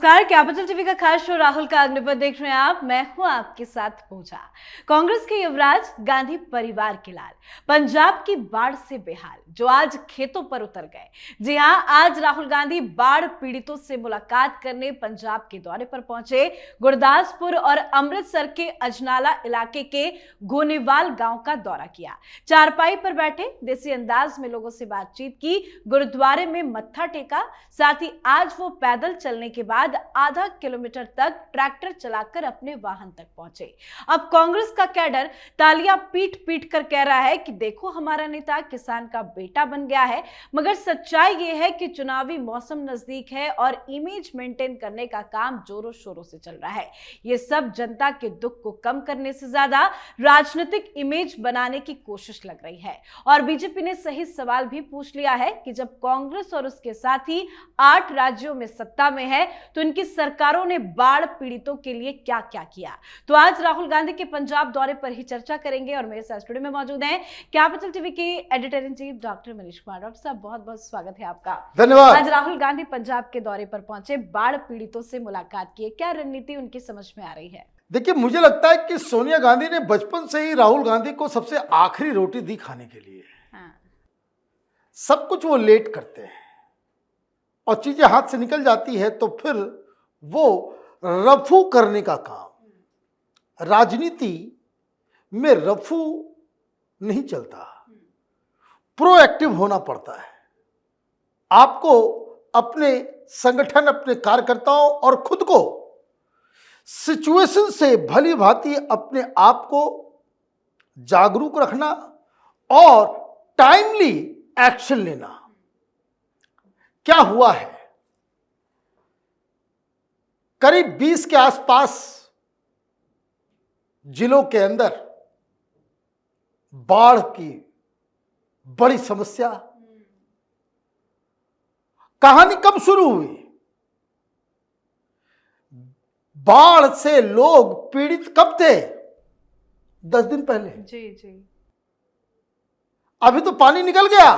नमस्कार, capital TV का खास शो राहुल का अग्निपथ देख रहे हैं आप। मैं हूं आपके साथ पूजा। कांग्रेस के युवराज गांधी परिवार के लाल पंजाब की बाढ़ से बेहाल, जो आज खेतों पर उतर गए। जी हां, आज राहुल गांधी बाढ़ पीड़ितों से मुलाकात करने पंजाब के दौरे पर पहुंचे। गुरदासपुर और अमृतसर के अजनाला इलाके के गोनेवाल गांव का दौरा किया। चारपाई पर बैठे देसी अंदाज में लोगों से बातचीत की, गुरुद्वारे में मत्था टेका। साथ ही आज वो पैदल चलने के बाद आधा किलोमीटर तक ट्रैक्टर चलाकर अपने वाहन तक पहुंचे। अब कांग्रेस का कैडर तालियां पीट पीट कर कह रहा है कि देखो, हमारा नेता किसान का बेटा बन गया है। मगर सच्चाई यह है कि चुनावी मौसम नजदीक है और इमेज मेंटेन करने का काम जोरों शोरों से चल रहा है। यह सब जनता के दुख को कम करने से ज्यादा राजनीतिक इमेज बनाने की कोशिश लग रही है। और बीजेपी ने सही सवाल भी पूछ लिया है कि जब कांग्रेस और उसके साथी 8 राज्यों में सत्ता में है तो इनकी सरकारों ने बाढ़ पीड़ितों के लिए क्या क्या किया। तो आज राहुल गांधी के पंजाब दौरे पर ही चर्चा करेंगे और मेरे साथ स्टूडियो में मौजूद हैं कैपिटल टीवी के editor in chief doctor Manish Kumar. Doctor साहब, बहुत बहुत स्वागत है आपका। धन्यवाद। आज राहुल गांधी पंजाब के दौरे पर पहुंचे, बाढ़ पीड़ितों से मुलाकात की, क्या रणनीति उनकी समझ में आ रही है? देखिए, मुझे लगता है कि सोनिया गांधी ने बचपन से ही राहुल गांधी को सबसे आखिरी रोटी दी खाने के लिए। सब कुछ वो लेट करते हैं और चीजें हाथ से निकल जाती है तो फिर वो रफू करने का काम। राजनीति में रफू नहीं चलता, प्रोएक्टिव होना पड़ता है। आपको अपने संगठन, अपने कार्यकर्ताओं और खुद को सिचुएशन से भली भांति अपने आप को जागरूक रखना और टाइमली एक्शन लेना। क्या हुआ है, करीब 20 के आसपास जिलों के अंदर बाढ़ की बड़ी समस्या। कहानी कब शुरू हुई? बाढ़ से लोग पीड़ित कब थे? 10 दिन पहले। जी। अभी तो पानी निकल गया।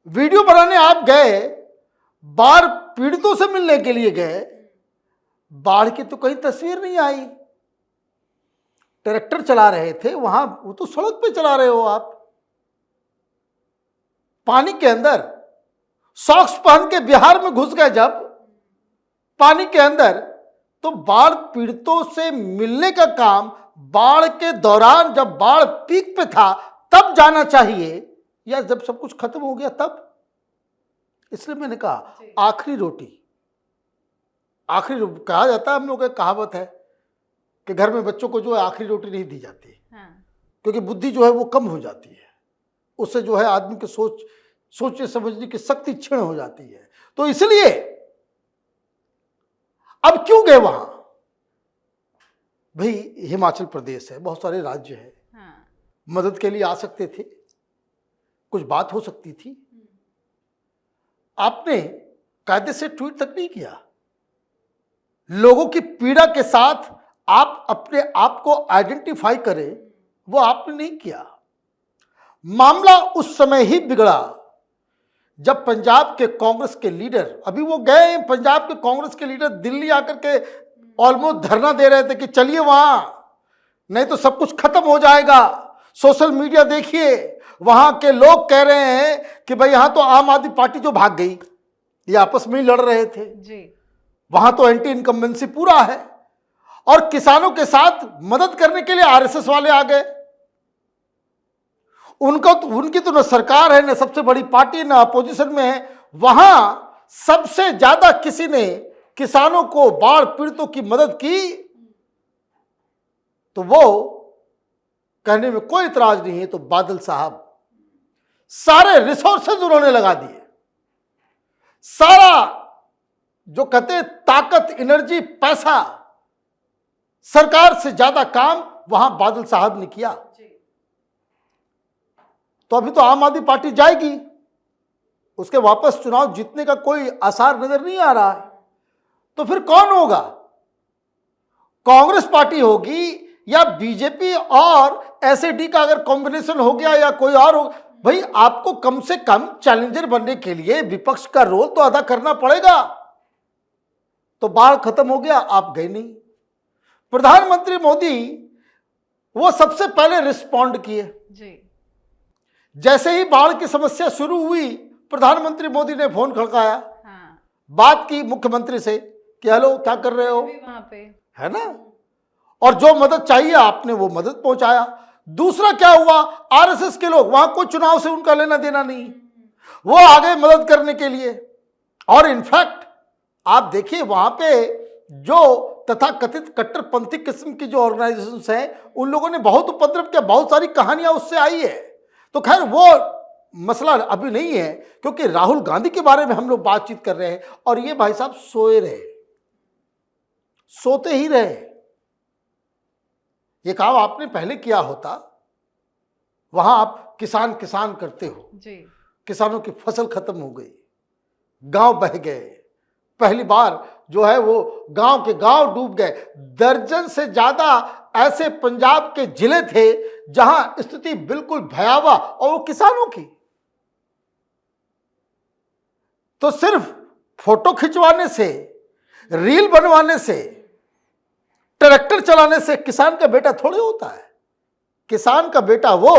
वीडियो बनाने आप गए, बाढ़ पीड़ितों से मिलने के लिए गए, बाढ़ की तो कहीं तस्वीर नहीं आई। ट्रैक्टर चला रहे थे वहां, वो तो सड़क पे चला रहे हो आप, पानी के अंदर। सॉक्स पहन के बिहार में घुस गए जब पानी के अंदर, तो बाढ़ पीड़ितों से मिलने का काम बाढ़ के दौरान, जब बाढ़ पीक पे था तब जाना चाहिए, या जब सब कुछ खत्म हो गया तब। इसलिए मैंने कहा आखिरी रोटी। कहा जाता है, हम लोग का कहावत है कि घर में बच्चों को जो है आखिरी रोटी नहीं दी जाती। क्योंकि बुद्धि जो है वो कम हो जाती है, उससे जो है आदमी के सोचने समझने की शक्ति क्षीण हो जाती है। तो इसलिए अब क्यों गए वहां? भाई, हिमाचल प्रदेश है, बहुत सारे राज्य हैं, मदद के लिए आ सकते थे, कुछ बात हो सकती थी। आपने कायदे से ट्वीट तक नहीं किया। लोगों की पीड़ा के साथ आप अपने आप को आइडेंटिफाई करें, वो आपने नहीं किया। मामला उस समय ही बिगड़ा जब पंजाब के कांग्रेस के लीडर, अभी वो गए, पंजाब के कांग्रेस के लीडर दिल्ली आकर के ऑलमोस्ट धरना दे रहे थे कि चलिए वहां, नहीं तो सब कुछ खत्म हो जाएगा। सोशल मीडिया देखिए, वहां के लोग कह रहे हैं कि भाई यहां तो आम आदमी पार्टी जो भाग गई, ये आपस में ही लड़ रहे थे जी। वहां तो एंटी इनकम्बेंसी पूरा है और किसानों के साथ मदद करने के लिए आरएसएस वाले आ गए। उनकी तो न सरकार है, न सबसे बड़ी पार्टी, न अपोजिशन में है। वहां सबसे ज्यादा किसी ने किसानों को, बाढ़ पीड़ितों की मदद की, तो वो कहने में कोई इतराज नहीं है। तो बादल साहब सारे रिसोर्सेज उन्होंने लगा दिए, सारा जो कहते हैं ताकत, एनर्जी, पैसा, सरकार से ज्यादा काम वहां बादल साहब ने किया। तो अभी तो आम आदमी पार्टी जाएगी, उसके वापस चुनाव जीतने का कोई आसार नजर नहीं आ रहा है। तो फिर कौन होगा? कांग्रेस पार्टी होगी या बीजेपी और एसएडी का अगर कॉम्बिनेशन हो गया या कोई और हो? भाई, आपको कम से कम चैलेंजर बनने के लिए विपक्ष का रोल तो अदा करना पड़ेगा। तो बाढ़ खत्म हो गया, आप गए नहीं। प्रधानमंत्री मोदी वो सबसे पहले रिस्पॉन्ड किए। जी। जैसे ही बाढ़ की समस्या शुरू हुई, प्रधानमंत्री मोदी ने फोन खड़काया, हाँ। बात की मुख्यमंत्री से कि हेलो क्या कर रहे हो, भी वहां पे है ना, और जो मदद चाहिए आपने वो मदद पहुंचाया। दूसरा क्या हुआ, आरएसएस के लोग, वहां कोई चुनाव से उनका लेना देना नहीं, वो आ गए मदद करने के लिए। और इनफैक्ट आप देखिए वहां पे जो तथाकथित कट्टरपंथी किस्म की जो ऑर्गेनाइजेशंस हैं, उन लोगों ने बहुत उपद्रव किया, बहुत सारी कहानियां उससे आई है। तो खैर वो मसला अभी नहीं है, क्योंकि राहुल गांधी के बारे में हम लोग बातचीत कर रहे हैं और ये भाई साहब सोए रहे, सोते ही रहे। ये काम आपने पहले किया होता, वहां आप किसान किसान करते हो जी। किसानों की फसल खत्म हो गई, गांव बह गए, पहली बार जो है वो गांव के गांव डूब गए। दर्जन से ज्यादा ऐसे पंजाब के जिले थे जहां स्थिति बिल्कुल भयावह, और वो किसानों की। तो सिर्फ फोटो खिंचवाने से, रील बनवाने से, ट्रैक्टर चलाने से किसान का बेटा थोड़ी होता है। किसान का बेटा वो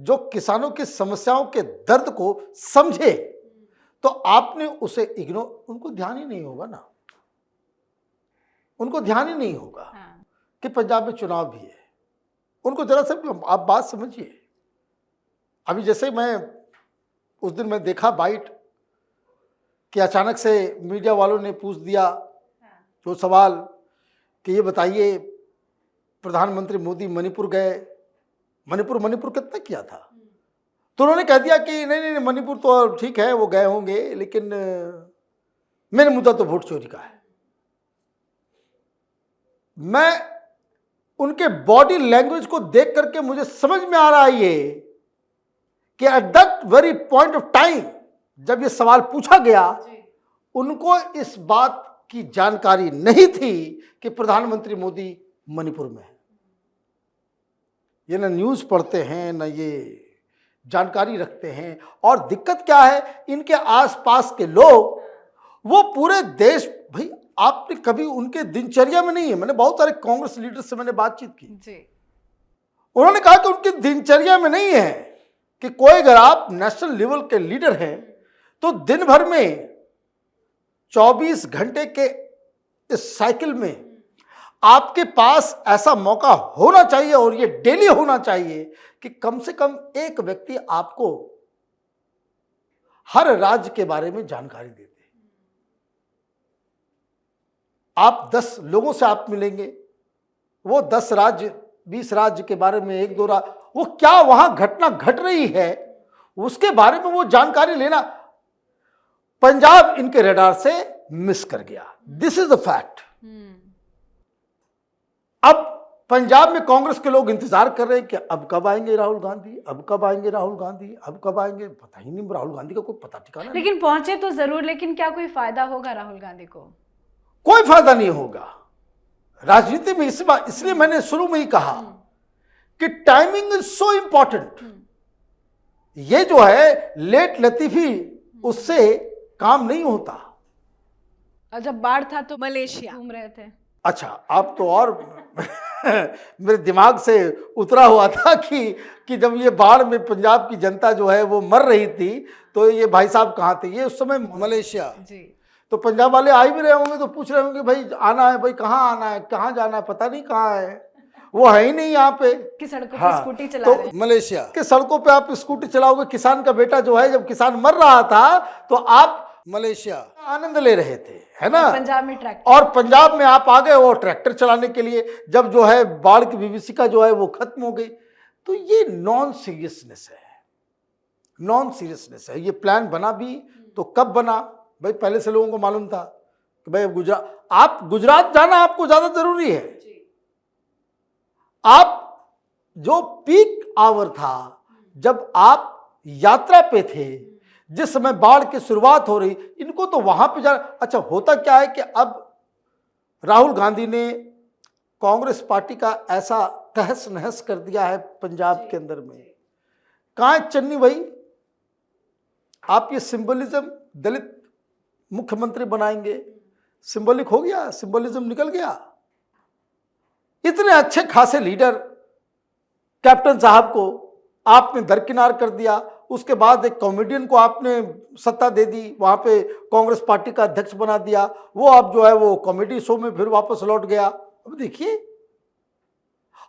जो किसानों की समस्याओं के दर्द को समझे। तो आपने उसे इग्नोर, उनको ध्यान ही नहीं होगा ना, उनको ध्यान ही नहीं होगा हाँ। कि पंजाब में चुनाव भी है। उनको जरा सा आप बात समझिए। अभी जैसे मैं उस दिन मैं देखा बाइट कि अचानक से मीडिया वालों ने पूछ दिया जो सवाल कि ये बताइए प्रधानमंत्री मोदी मणिपुर गए, मणिपुर कितना किया था? तो उन्होंने कह दिया कि नहीं नहीं मणिपुर तो ठीक है वो गए होंगे, लेकिन मेरा मुद्दा तो वोट चोरी का है। मैं उनके बॉडी लैंग्वेज को देख करके मुझे समझ में आ रहा है ये कि at that very point of time जब ये सवाल पूछा गया, उनको इस बात की जानकारी नहीं थी कि प्रधानमंत्री मोदी मणिपुर में है। ये ना न्यूज़ पढ़ते हैं, ना ये जानकारी रखते हैं। और दिक्कत क्या है, इनके आसपास के लोग, वो पूरे देश, भाई आपने कभी उनके दिनचर्या में नहीं है। मैंने बहुत सारे कांग्रेस लीडर से मैंने बातचीत की जी। उन्होंने कहा कि उनकी दिनचर्या में नहीं है कि कोई, अगर आप नेशनल लेवल के लीडर हैं तो दिन भर में 24 घंटे के इस साइकिल में आपके पास ऐसा मौका होना चाहिए, और ये डेली होना चाहिए, कि कम से कम एक व्यक्ति आपको हर राज्य के बारे में जानकारी देते। आप 10 लोगों से आप मिलेंगे, वो 10 राज्य 20 राज्य के बारे में, एक दो वो क्या वहां घटना घट रही है उसके बारे में वो जानकारी लेना, पंजाब इनके रडार से मिस कर गया। This is the fact. अब पंजाब में कांग्रेस के लोग इंतजार कर रहे हैं कि अब कब आएंगे राहुल गांधी, अब कब आएंगे राहुल गांधी, अब कब आएंगे। पता ही नहीं, राहुल गांधी का कोई पता ठिकाना नहीं। लेकिन पहुंचे तो जरूर, लेकिन क्या कोई फायदा होगा राहुल गांधी को? कोई फायदा नहीं होगा राजनीति में। इसलिए मैंने शुरू में ही कहा कि टाइमिंग इज सो इंपॉर्टेंट। ये जो है लेट लतीफी, उससे काम नहीं होता। और जब बाढ़ था तो मलेशिया घूम रहे थे। अच्छा, आप तो और मेरे दिमाग से उतरा हुआ था कि जब ये बाढ़ में पंजाब की जनता जो है वो मर रही थी, तो ये भाई साहब कहाँ थे? ये उस समय मलेशिया। जी। तो पंजाब वाले आ भी रहे होंगे तो पूछ रहे होंगे भाई आना है, भाई कहाँ आना है, कहाँ जाना है, पता नहीं कहाँ है, वो है ही नहीं यहाँ पे। कि सड़कों हाँ, पे स्कूटी चला तो रहे हैं। मलेशिया के सड़कों पे आप स्कूटी चलाओगे। किसान का बेटा जो है, जब किसान मर रहा था तो आप मलेशिया आनंद ले रहे थे, है ना। पंजाब में ट्रैक्टर, और पंजाब में आप आ गए वो ट्रैक्टर चलाने के लिए, जब जो है बाढ़ की विभीषिका जो है वो खत्म हो गई। तो ये नॉन सीरियसनेस है, नॉन सीरियसनेस है। ये प्लान बना भी तो कब बना भाई? पहले से लोगों को मालूम था कि भाई आप गुजरात जाना आपको ज्यादा जरूरी है। आप जो पीक आवर था, जब आप यात्रा पे थे, जिस समय बाढ़ की शुरुआत हो रही, इनको तो वहां पे जाना। अच्छा, होता क्या है कि अब राहुल गांधी ने कांग्रेस पार्टी का ऐसा तहस नहस कर दिया है पंजाब के अंदर में। कहाँ है चन्नी भाई? आप ये सिंबलिज्म, दलित मुख्यमंत्री बनाएंगे, सिंबॉलिक हो गया, सिंबलिज्म निकल गया। इतने अच्छे खासे लीडर कैप्टन साहब को आपने दरकिनार कर दिया, उसके बाद एक कॉमेडियन को आपने सत्ता दे दी, वहां पे कांग्रेस पार्टी का अध्यक्ष बना दिया, वो अब जो है वो कॉमेडी शो में फिर वापस लौट गया। अब देखिए,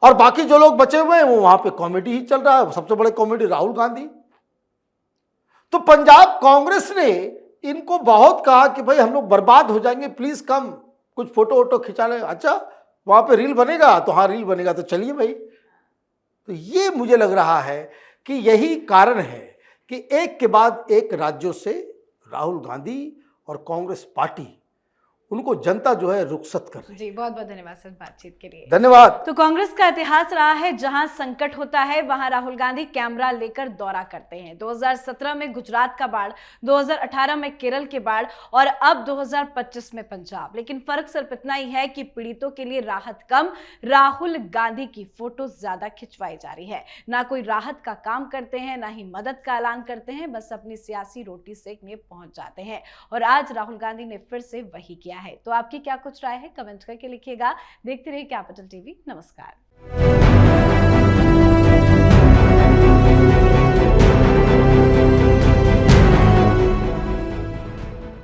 और बाकी जो लोग बचे हुए हैं वो वहां पे कॉमेडी ही चल रहा है, सबसे बड़े कॉमेडी राहुल गांधी। तो पंजाब कांग्रेस ने इनको बहुत कहा कि भाई हम लोग बर्बाद हो जाएंगे, प्लीज कम, कुछ फोटो वोटो खिंचा ले। अच्छा, वहां पे रील बनेगा, तो हाँ रील बनेगा तो चलिए भाई। तो ये मुझे लग रहा है कि यही कारण है कि एक के बाद एक राज्यों से राहुल गांधी और कांग्रेस पार्टी, उनको जनता जो है रुखसत कर रही है। जी, बहुत बहुत धन्यवाद सर बातचीत के लिए। धन्यवाद। तो कांग्रेस का इतिहास रहा है, जहां संकट होता है वहां राहुल गांधी कैमरा लेकर दौरा करते हैं। 2017 में गुजरात का बाढ़, 2018 में केरल के बाढ़ और अब 2025 में पंजाब। लेकिन फर्क सिर्फ इतना ही है कि पीड़ितों के लिए राहत कम, राहुल गांधी की फोटो ज्यादा खिंचवाई जा रही है। ना कोई राहत का काम करते हैं, ना ही मदद का ऐलान करते हैं, बस अपनी सियासी रोटी सेकने पहुंच जाते हैं। और आज राहुल गांधी ने फिर से वही किया है। तो आपकी क्या कुछ राय है, कमेंट करके लिखिएगा। देखते रहिए कैपिटल टीवी। नमस्कार।